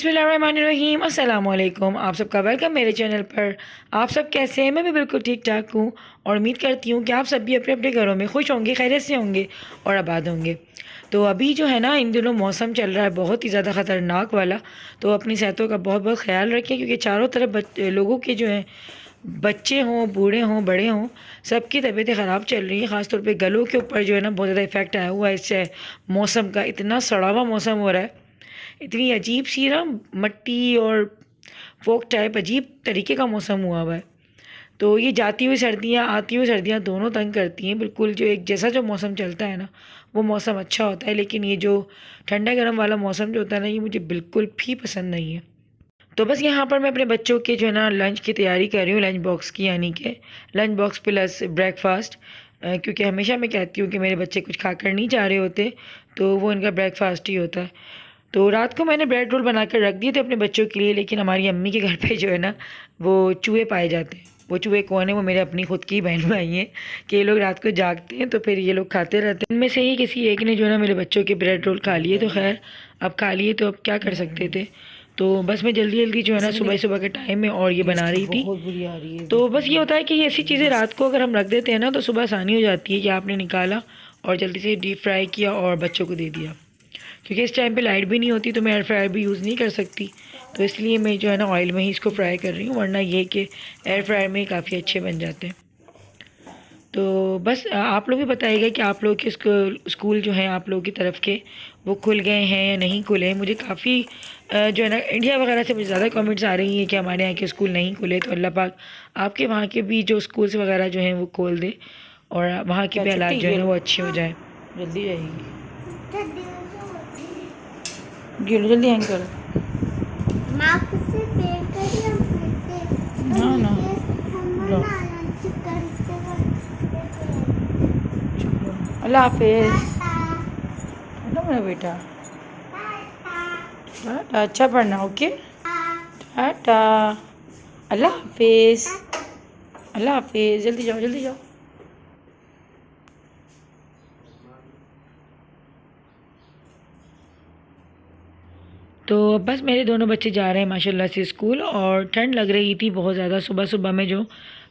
बिस्मिल्लाहिर्रहमानिर्रहीम अस्सलाम वालेकुम। आप सबका वेलकम मेरे चैनल पर। आप सब कैसे हैं? मैं भी बिल्कुल ठीक ठाक हूँ और उम्मीद करती हूँ कि आप सब भी अपने अपने घरों में खुश होंगे, खैरियत से होंगे और आबाद होंगे। तो अभी जो है ना, इन दिनों मौसम चल रहा है बहुत ही ज़्यादा ख़तरनाक वाला। तो अपनी सेहतों का बहुत बहुत ख्याल रखें, क्योंकि चारों तरफ लोगों के जो हैं, बच्चे हों, बूढ़े हों, बड़े हों, सबकी तबीयतें ख़राब चल रही हैं। ख़ासतौर पे गलों के ऊपर जो है ना बहुत ज़्यादा इफ़ेक्ट आया हुआ है इससे मौसम का। इतना सड़ा हुआ मौसम हो रहा है, इतनी अजीब सी ना मट्टी और फोक टाइप अजीब तरीके का मौसम हुआ हुआ है। तो ये जाती हुई सर्दियाँ, आती हुई सर्दियाँ दोनों तंग करती हैं। बिल्कुल जो एक जैसा जो मौसम चलता है ना, वो मौसम अच्छा होता है, लेकिन ये जो ठंडा गर्म वाला मौसम जो होता है ना, ये मुझे बिल्कुल भी पसंद नहीं है। तो बस यहाँ पर मैं अपने बच्चों के जो है ना लंच की तैयारी कर रही हूँ, लंच बॉक्स की, यानी कि लंच बॉक्स प्लस ब्रेकफास्ट। क्योंकि हमेशा मैं कहती हूँ कि मेरे बच्चे कुछ खाकर नहीं जा रहे होते, तो वो इनका ब्रेकफास्ट ही होता है। तो रात को मैंने ब्रेड रोल बनाकर रख दिए थे अपने बच्चों के लिए, लेकिन हमारी अम्मी के घर पे जो है ना, वो चूहे पाए जाते हैं। वो चूहे कौन है? वो मेरे अपनी खुद की बहन भाई हैं कि ये लोग रात को जागते हैं तो फिर ये लोग खाते रहते हैं। इनमें से ही किसी एक ने जो है ना मेरे बच्चों के ब्रेड रोल खा लिए। तो खैर, अब खा लिए तो अब क्या कर सकते थे। तो बस मैं जल्दी जल्दी जो है ना सुबह सुबह के टाइम में और ये बना रही थी। बहुत बुरी आ रही है। तो बस ये होता है कि ये ऐसी चीज़ें रात को अगर हम रख देते हैं ना, तो सुबह आसानी हो जाती है कि आपने निकाला और जल्दी से डीप फ्राई किया और बच्चों को दे दिया। क्योंकि इस टाइम पे लाइट भी नहीं होती, तो मैं एयर फ्रायर भी यूज़ नहीं कर सकती, तो इसलिए मैं जो है ना ऑयल में ही इसको फ्राई कर रही हूँ, वरना ये कि एयर फ्रायर में काफ़ी अच्छे बन जाते हैं। तो बस आप लोग भी बताइएगा कि आप लोग के स्कूल जो हैं आप लोगों की तरफ के, वो खुल गए हैं या नहीं खुले हैं। मुझे काफ़ी जो है ना इंडिया वगैरह से मुझे ज़्यादा कमेंट्स आ रही हैं कि हमारे यहाँ के स्कूल नहीं खुले। तो अल्लाह पाक आपके वहाँ के भी जो स्कूल्स वगैरह जो हैं वो खोल दे और वहाँ के भी हालात जो है ना वो अच्छे हो जाए। जल्दी जाएगी, गिलो जल्दी हैंग करो। ना ना लो, अल्लाह हाफिज। हेलो मेरा बेटा, टाटा, अच्छा पढ़ना, ओके, टाटा, अल्लाह हाफिज, अल्लाह हाफिज। जल्दी जाओ, जल्दी जाओ। तो बस मेरे दोनों बच्चे जा रहे हैं माशाल्लाह से स्कूल, और ठंड लग रही थी बहुत ज़्यादा सुबह सुबह में जो,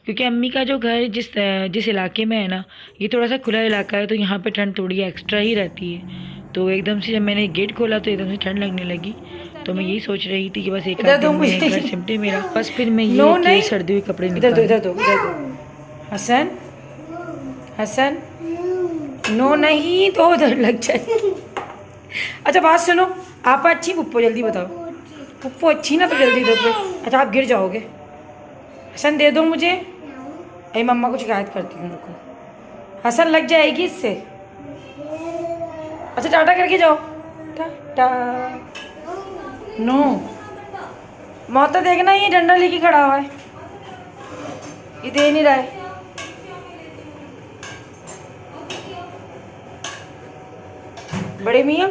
क्योंकि अम्मी का जो घर जिस इलाके में है ना, ये थोड़ा सा खुला इलाका है, तो यहाँ पे ठंड थोड़ी एक्स्ट्रा ही रहती है। तो एकदम से जब मैंने गेट खोला तो एकदम से ठंड लगने लगी। तो मैं यही सोच रही थी कि बस एक आध दिन में घर सिमटे मेरा, बस फिर मैं ये सर्दी हुए कपड़े इधर दो, निकाल। इधर दो, इधर दो। हसन, हसन, नो नहीं तो उधर लग जाए। अच्छा बात सुनो, आप अच्छी पुप्पो, जल्दी बताओ। पुप्पो अच्छी ना, तो जल्दी दो फिर। अच्छा आप गिर जाओगे। हसन दे दो मुझे, अरे मम्मा को शिकायत करती हूँ, रुको। हसन लग जाएगी इससे। अच्छा टाटा करके जाओ, टाटा। नो मौता देखना, ये डंडा लेके खड़ा हुआ है, ये दे नहीं रहा है। बड़े मियाँ,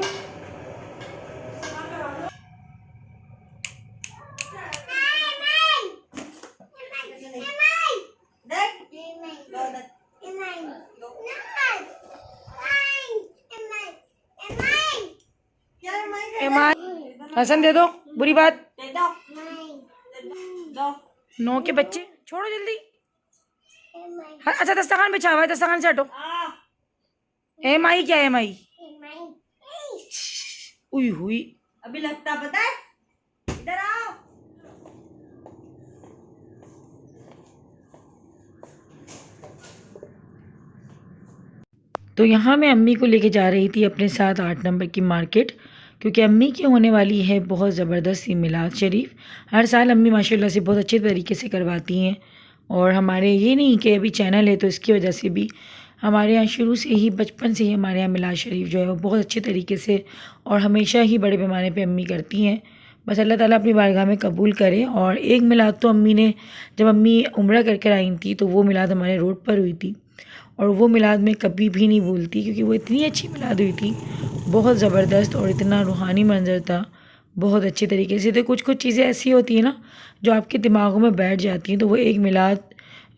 हसन दे दो, बुरी बात। नो के बच्चे छोड़ो जल्दी। अच्छा दस्तरखान बिछा हुआ है, दस्तरखान से हटो। एम आई क्या है? एम आई उई हुई अभी लगता, पता है, इधर आओ। तो यहाँ मैं अम्मी को लेके जा रही थी अपने साथ 8 नंबर की मार्केट, क्योंकि अम्मी की होने वाली है बहुत ज़बरदस्त सी मिलाद शरीफ। हर साल अम्मी माशाल्लाह से बहुत अच्छे तरीके से करवाती हैं, और हमारे ये नहीं कि अभी चैनल है तो इसकी वजह से भी हमारे यहाँ शुरू से ही, बचपन से ही हमारे यहाँ मिलाद शरीफ जो है वो बहुत अच्छे तरीके से और हमेशा ही बड़े पैमाने पे अम्मी करती हैं। बस अल्लाह ताला अपनी बारगाह में कबूल करे। और एक मिलाद तो अम्मी ने, जब अम्मी उम्रा करके आई थी, तो वो मिलाद हमारे रोड पर हुई थी, और वो मिलाद में कभी भी नहीं भूलती, क्योंकि वो इतनी अच्छी मिलाद हुई थी, बहुत ज़बरदस्त, और इतना रूहानी मंजर था, बहुत अच्छी तरीके से। तो कुछ कुछ चीज़ें ऐसी होती हैं ना जो आपके दिमागों में बैठ जाती हैं। तो वो एक मिलाद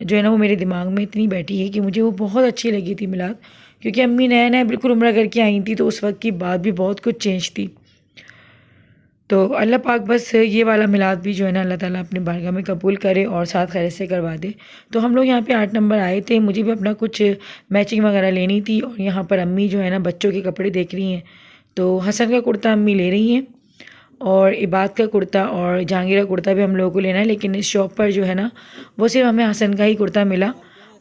जो है ना वो मेरे दिमाग में इतनी बैठी है कि मुझे वो बहुत अच्छी लगी थी मिलाद, क्योंकि अम्मी नया नया बिल्कुल उम्रा करके आई थी, तो उस वक्त की बात भी बहुत कुछ चेंज थी। तो अल्लाह पाक बस ये वाला मिलाद भी जो है ना अल्लाह ताला अपने बारगाह में कबूल करे और साथ खैर से करवा दे। तो हम लोग यहाँ पे 8 नंबर आए थे, मुझे भी अपना कुछ मैचिंग वगैरह लेनी थी और यहाँ पर अम्मी जो है ना बच्चों के कपड़े देख रही हैं। तो हसन का कुर्ता अम्मी ले रही हैं और इबाद का कुर्ता और जहांगीर का कुर्ता भी हम लोगों को लेना है, लेकिन इस शॉप पर जो है ना वो सिर्फ हमें हसन का ही कुर्ता मिला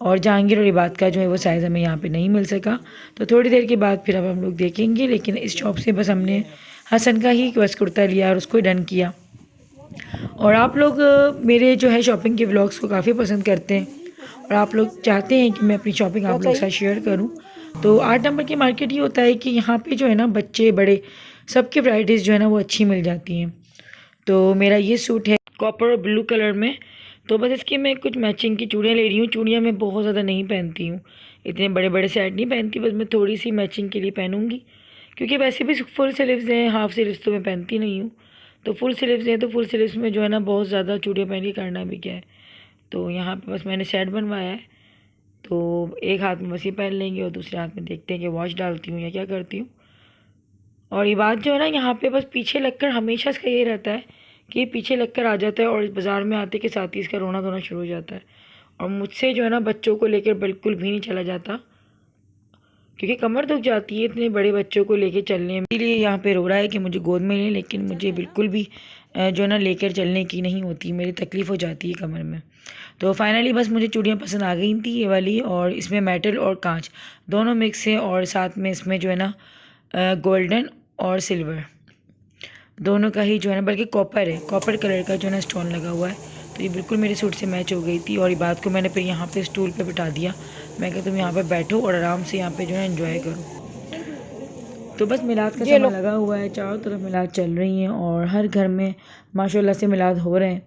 और जहांगीर और इबाद का जो है वो साइज़ हमें यहाँ पे नहीं मिल सका। तो थोड़ी देर के बाद फिर अब हम लोग देखेंगे, लेकिन इस शॉप से बस हमने हसन का ही बस कुर्ता लिया और उसको डन किया। और आप लोग मेरे जो है शॉपिंग के व्लॉग्स को काफ़ी पसंद करते हैं और आप लोग चाहते हैं कि मैं अपनी शॉपिंग आप लोग के साथ शेयर करूं। तो 8 नंबर की मार्केट ये होता है कि यहाँ पे जो है ना बच्चे बड़े सबकी वैराइटीज़ जो है ना वो अच्छी मिल जाती हैं। तो मेरा ये सूट है कॉपर और ब्लू कलर में, तो बस इसकी मैं कुछ मैचिंग की चूड़ियाँ ले रही हूँ। चूड़ियाँ मैं बहुत ज़्यादा नहीं पहनती हूँ, इतने बड़े बड़े सेट नहीं पहनती, बस मैं थोड़ी सी मैचिंग के लिए पहनूँगी, क्योंकि वैसे भी फुल स्लीव्स हैं, हाफ स्लीव्स तो मैं पहनती नहीं हूँ। तो फुल स्लीव्स हैं तो फुल स्लीव्स में जो है ना बहुत ज़्यादा चूड़ियाँ पहन के करना भी क्या है। तो यहाँ पे बस मैंने सेट बनवाया है, तो एक हाथ में बस ये पहन लेंगे और दूसरे हाथ में देखते हैं कि वॉच डालती हूँ या क्या करती हूँ। और ये बात जो है ना यहाँ पे बस पीछे लगकर हमेशा इसका ये रहता है कि ये पीछे लगकर आ जाता है और इस बाज़ार में आते के साथ ही इसका रोना धोना शुरू हो जाता है। और मुझसे जो है ना बच्चों को लेकर बिल्कुल भी नहीं चला जाता, क्योंकि कमर दुख जाती है इतने बड़े बच्चों को लेकर चलने में। इसलिए यहाँ पे रो रहा है कि मुझे गोद में लें, लेकिन मुझे बिल्कुल भी जो है ना लेकर चलने की नहीं होती, मेरी तकलीफ़ हो जाती है कमर में। तो फाइनली बस मुझे चूड़ियाँ पसंद आ गई थी ये वाली, और इसमें मेटल और कांच दोनों मिक्स है और साथ में इसमें जो है ना गोल्डन और सिल्वर दोनों का ही जो है ना, बल्कि कॉपर है, कॉपर कलर का जो है ना स्टोन लगा हुआ है। तो ये बिल्कुल मेरे सूट से मैच हो गई थी। और ये बात को मैंने फिर यहाँ पे स्टूल पे बिठा दिया, मैं कहा तुम यहाँ पे बैठो और आराम से यहाँ पे जो है एंजॉय करो। तो बस मिलाद का समय लगा हुआ है, चारों तरफ मिलाद चल रही हैं और हर घर में माशाल्लाह से मिलाद हो रहे हैं।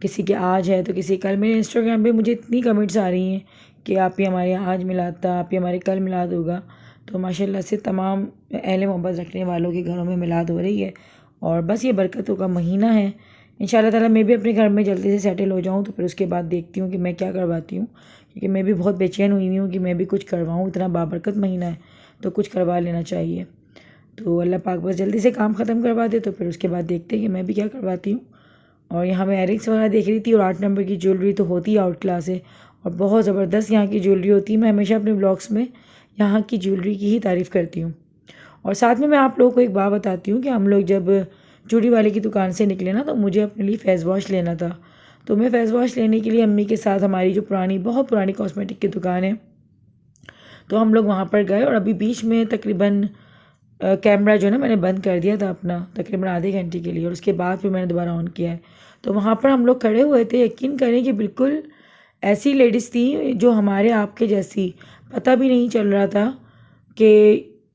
किसी के आज है तो किसी कल। मेरे इंस्टाग्राम पे मुझे इतनी कमेंट्स आ रही हैं कि आप ही हमारे यहाँ आज मिलाद था, आप ही हमारे कल मिलाद होगा। तो माशाल्लाह से तमाम अहले मोहब्बत रखने वालों के घरों में मिलाद हो रही है और बस ये बरकतों का महीना है। इंशाल्लाह ताला मैं भी अपने घर में जल्दी से सेटल हो जाऊँ, तो फिर उसके बाद देखती हूँ कि मैं क्या करवाती हूँ, क्योंकि मैं भी बहुत बेचैन हुई हूँ कि मैं भी कुछ करवाऊँ। इतना बाबरकत महीना है तो कुछ करवा लेना चाहिए। तो अल्लाह पाक बस जल्दी से काम ख़त्म करवा दे, तो फिर उसके बाद देखते हैं कि मैं भी क्या करवाती हूँ। और यहाँ मैं एयरिंग्स वगैरह देख रही थी और 8 नंबर की ज्वेलरी तो होती है आउट क्लास है और बहुत ज़बरदस्त यहाँ की ज्वेलरी होती है। मैं हमेशा अपने ब्लॉग्स में यहाँ की ज्वेलरी की ही तारीफ़ करती हूँ। और साथ में मैं आप लोगों को एक बात बताती हूँ कि हम लोग जब चूड़ी वाले की दुकान से निकले ना, तो मुझे अपने लिए फेस वॉश लेना था। तो मैं फेस वॉश लेने के लिए अम्मी के साथ हमारी जो बहुत पुरानी कॉस्मेटिक की दुकान है, तो हम लोग वहाँ पर गए। और अभी बीच में तकरीबन कैमरा जो है ना मैंने बंद कर दिया था अपना तकरीबन आधे घंटे के लिए, और उसके बाद फिर मैंने दोबारा ऑन किया है। तो वहाँ पर हम लोग खड़े हुए थे, यकीन करें कि बिल्कुल ऐसी लेडीज़ थी जो हमारे आपके जैसी, पता भी नहीं चल रहा था कि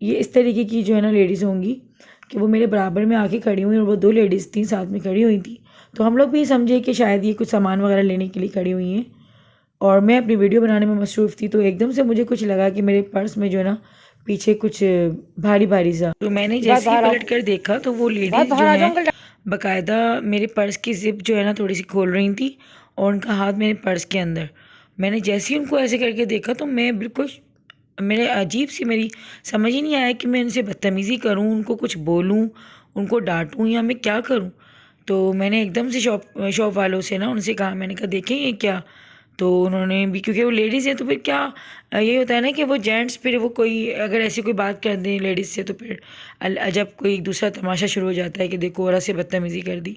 ये इस तरीके की जो है ना लेडीज़ होंगी, कि वो मेरे बराबर में आके खड़ी हुई और वो 2 लेडीज़ थी साथ में खड़ी हुई थी। तो हम लोग भी समझे कि शायद ये कुछ सामान वगैरह लेने के लिए खड़ी हुई हैं और मैं अपनी वीडियो बनाने में मसरूफ़ थी। तो एकदम से मुझे कुछ लगा कि मेरे पर्स में जो है ना पीछे कुछ भारी भारी सा, तो मैंने जैसे ही पलट कर देखा तो वो लेडीज़ जो है बाकायदा मेरे पर्स की जिप जो है ना थोड़ी सी खोल रही थी और उनका हाथ मेरे पर्स के अंदर। मैंने जैसे ही उनको ऐसे करके देखा तो मैं बिल्कुल, मेरे अजीब सी, मेरी समझ ही नहीं आया कि मैं उनसे बदतमीज़ी करूं, उनको कुछ बोलूं, उनको डांटूं या मैं क्या करूं। तो मैंने एकदम से शॉप वालों से ना उनसे कहा, मैंने कहा देखें ये क्या। तो उन्होंने भी, क्योंकि वो लेडीज़ हैं तो फिर क्या ये होता है ना कि वो जेंट्स फिर वो कोई अगर ऐसी कोई बात कर दें लेडीज़ से तो फिर अजब कोई दूसरा तमाशा शुरू हो जाता है कि देखो औरत से बदतमीज़ी कर दी।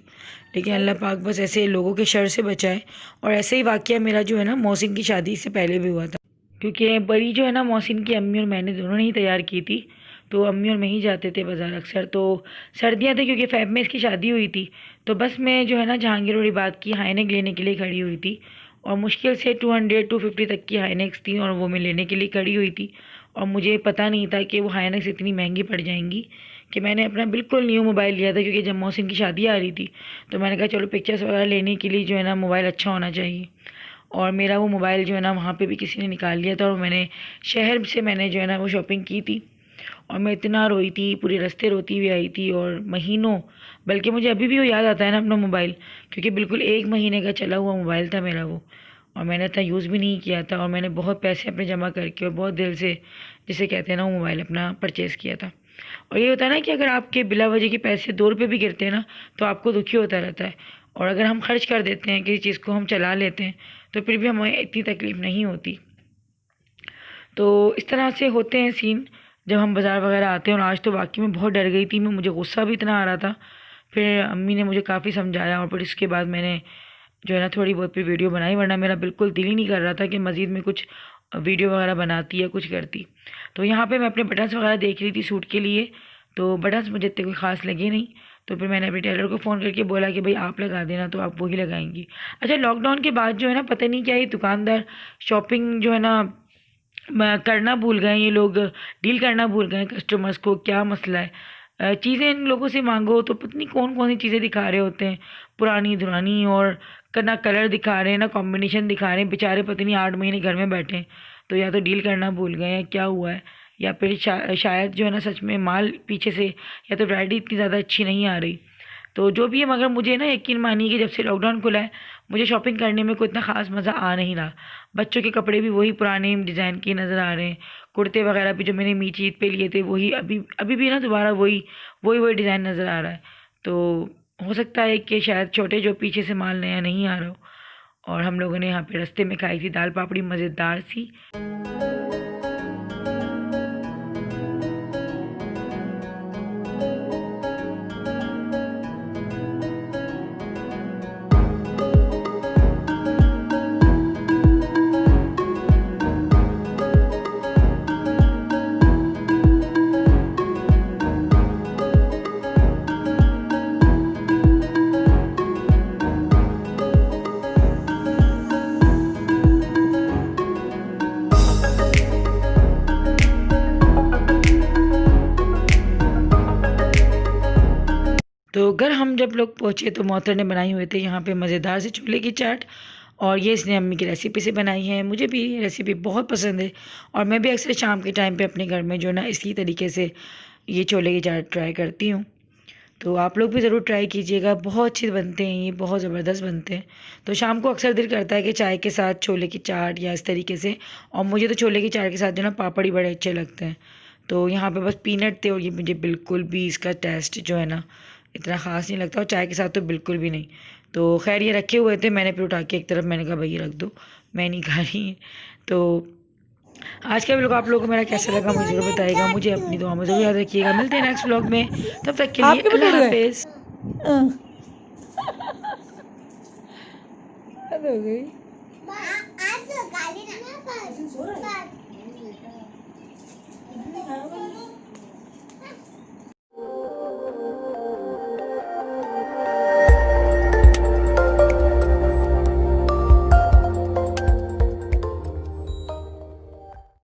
लेकिन अल्लाह पाक बस ऐसे लोगों के शर से बचाए। और ऐसे ही वाक़या मेरा जो है ना मोहसिन की शादी से पहले भी हुआ था, क्योंकि बड़ी जो है ना मोहसिन की अम्मी और मैंने दोनों ने ही तैयार की थी। तो अम्मी और मैं ही जाते थे बाज़ार अक्सर। तो सर्दियाँ थी क्योंकि फ़ेब में इसकी शादी हुई थी, तो बस मैं जो है ना जहांगीर और इबाद की हाईनेक लेने के लिए खड़ी हुई थी और मुश्किल से 200-250 तक की हाईनेक्स थी और वो मैं लेने के लिए खड़ी हुई थी। और मुझे पता नहीं था कि वो हाईनेक्स इतनी महंगी पड़ जाएंगी, कि मैंने अपना बिल्कुल न्यू मोबाइल लिया था, क्योंकि जब मोहसिन की शादी आ रही थी तो मैंने कहा चलो पिक्चर्स वगैरह लेने के लिए जो है ना मोबाइल अच्छा होना चाहिए। और मेरा वो मोबाइल जो है ना वहाँ पे भी किसी ने निकाल लिया था और मैंने शहर से मैंने जो है ना वो शॉपिंग की थी। और मैं इतना रोई थी, पूरे रास्ते रोती हुई आई थी और महीनों, बल्कि मुझे अभी भी वो याद आता है ना अपना मोबाइल, क्योंकि बिल्कुल 1 महीने का चला हुआ मोबाइल था मेरा वो, और मैंने इतना यूज़ भी नहीं किया था। और मैंने बहुत पैसे अपने जमा करके और बहुत दिल से, जिसे कहते हैं ना, वो मोबाइल अपना परचेज़ किया था। और ये होता है ना कि अगर आपके बिला वजह के पैसे 2 रुपये भी गिरते हैं ना तो आपको दुखी होता रहता है, और अगर हम खर्च कर देते हैं किसी चीज़ को, हम चला लेते हैं, तो फिर भी हमें इतनी तकलीफ़ नहीं होती। तो इस तरह से होते हैं सीन जब हम बाज़ार वगैरह आते हैं। और आज तो वाकई में बहुत डर गई थी मैं, मुझे गुस्सा भी इतना आ रहा था। फिर अम्मी ने मुझे काफ़ी समझाया और फिर इसके बाद मैंने जो है ना थोड़ी बहुत फिर वीडियो बनाई, वरना मेरा बिल्कुल दिल ही नहीं कर रहा था कि मज़ीद में कुछ वीडियो वगैरह बनाती या कुछ करती। तो यहाँ पे मैं अपने बटन्स वगैरह देख रही थी सूट के लिए, तो बटन्स मुझे इतने कोई ख़ास लगे नहीं। तो फिर मैंने अपने टेलर को फ़ोन करके बोला कि भाई आप लगा देना, तो आप वही लगाएंगी। अच्छा, लॉकडाउन के बाद जो है ना पता नहीं क्या ये दुकानदार शॉपिंग जो है ना करना भूल गए, ये लोग डील करना भूल गए कस्टमर्स को, क्या मसला है। चीज़ें इन लोगों से मांगो तो पता नहीं कौन कौन सी चीज़ें दिखा रहे होते हैं, पुरानी दुरानी, और ना कलर दिखा रहे हैं ना कॉम्बिनेशन दिखा रहे हैं। बेचारे पता नहीं 8 महीने घर में बैठे हैं, तो या तो डील करना भूल गए हैं, क्या हुआ है, या फिर शायद जो है ना सच में माल पीछे से, या तो वैरायटी इतनी ज़्यादा अच्छी नहीं आ रही। तो जो भी है, मगर मुझे ना यकीन मानिए कि जब से लॉकडाउन खुला है मुझे शॉपिंग करने में कोई इतना ख़ास मज़ा आ नहीं रहा। बच्चों के कपड़े भी वही पुराने डिज़ाइन के नज़र आ रहे हैं, कुर्ते वगैरह भी जो मैंने मीठी ईद पे लिए थे वही अभी अभी भी ना दोबारा वही डिज़ाइन नज़र आ रहा है। तो हो सकता है कि शायद छोटे जो पीछे से माल नया नहीं आ रहा हो। और हम लोगों ने यहाँ पे रास्ते में खाई थी दाल पापड़ी, मज़ेदार सी। तो घर हम जब लोग पहुँचे तो मोहतर ने बनाए हुए थे यहाँ पे मज़ेदार से छोले की चाट, और ये इसने अम्मी की रेसिपी से बनाई है। मुझे भी ये रेसिपी बहुत पसंद है, और मैं भी अक्सर शाम के टाइम पे अपने घर में जो ना इसी तरीके से ये छोले की चाट ट्राई करती हूँ। तो आप लोग भी ज़रूर ट्राई कीजिएगा, बहुत अच्छे बनते हैं ये, बहुत ज़बरदस्त बनते हैं। तो शाम को अक्सर दिल करता है कि चाय के साथ छोले की चाट या इस तरीके से, और मुझे तो छोले की चाट के साथ जो ना पापड़ ही बड़े अच्छे लगते हैं। तो यहाँ पे बस पीनट थे, और ये मुझे बिल्कुल भी इसका टेस्ट जो है ना इतना ख़ास नहीं लगता, और चाय के साथ तो बिल्कुल भी नहीं। तो खैर ये रखे हुए थे, मैंने फिर उठा के एक तरफ, मैंने कहा भाई रख दो, मैं नहीं खा रही। तो आज का व्लॉग आप लोगों को मेरा कैसा लगा मुझे ज़रूर बताइएगा, मुझे अपनी दुआ में ज़रूर याद रखिएगा। मिलते हैं नेक्स्ट व्लॉग में, तब तक के लिए अल्लाह हाफिज़। हो गई। आज गाली ना